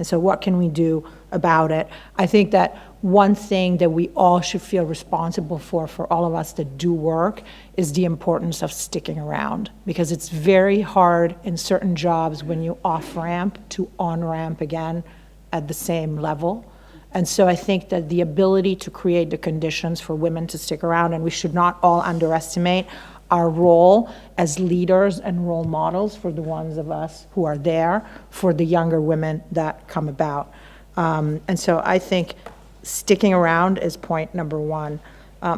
And so what can we do about it? I think that one thing that we all should feel responsible for all of us that do work, is the importance of sticking around. Because it's very hard in certain jobs when you off-ramp to on-ramp again at the same level. And so I think that the ability to create the conditions for women to stick around, and we should not all underestimate our role as leaders and role models for the ones of us who are there, for the younger women that come about. And so I think sticking around is point number one.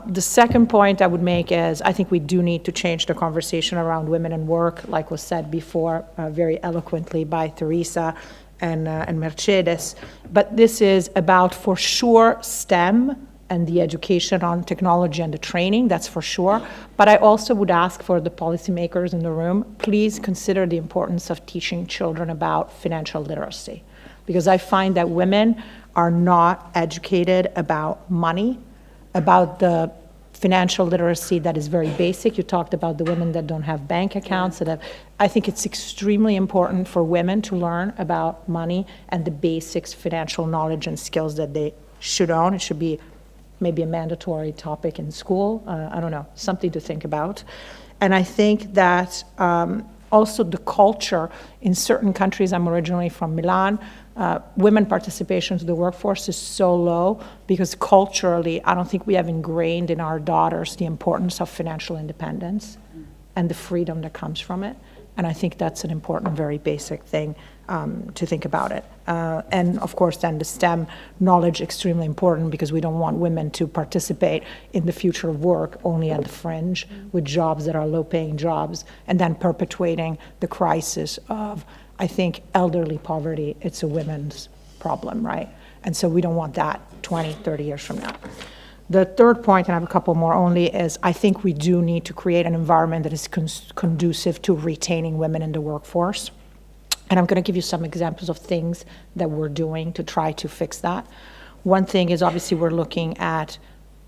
The second point I would make is I think we do need to change the conversation around women and work, like was said before very eloquently by Teresa and Mercedes. But this is about, for sure, STEM and the education on technology and the training, that's for sure. But I also would ask for the policymakers in the room, please consider the importance of teaching children about financial literacy. Because I find that women are not educated about money, about the financial literacy that is very basic. You talked about the women that don't have bank accounts. I think it's extremely important for women to learn about money and the basics financial knowledge and skills that they should own. It should be maybe a mandatory topic in school. I don't know, something to think about. And I think that also the culture in certain countries, I'm originally from Milan, women participation to the workforce is so low because culturally, I don't think we have ingrained in our daughters the importance of financial independence and the freedom that comes from it. And I think that's an important, very basic thing to think about it. And of course, then the STEM knowledge extremely important because we don't want women to participate in the future of work only at the fringe with jobs that are low-paying jobs and then perpetuating the crisis of, I think, elderly poverty. It's a women's problem, right? And so we don't want that 20, 30 years from now. The third point, and I have a couple more only, is I think we do need to create an environment that is conducive to retaining women in the workforce. And I'm going to give you some examples of things that we're doing to try to fix that. One thing is obviously we're looking at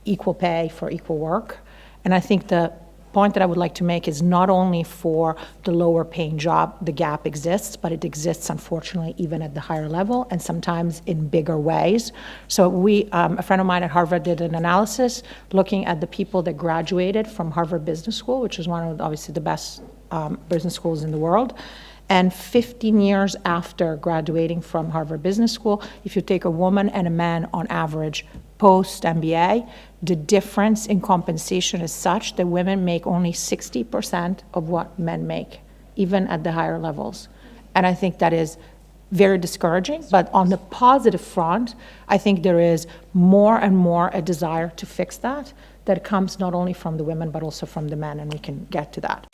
equal pay for equal work. And I think the point that I would like to make is not only for the lower paying job, the gap exists, but it exists unfortunately even at the higher level and sometimes in bigger ways. So a friend of mine at Harvard did an analysis looking at the people that graduated from Harvard Business School, which is one of obviously the best business schools in the world. And 15 years after graduating from Harvard Business School, if you take a woman and a man on average post-MBA, the difference in compensation is such that women make only 60% of what men make, even at the higher levels. And I think that is very discouraging. But on the positive front, I think there is more and more a desire to fix that comes not only from the women, but also from the men, and we can get to that.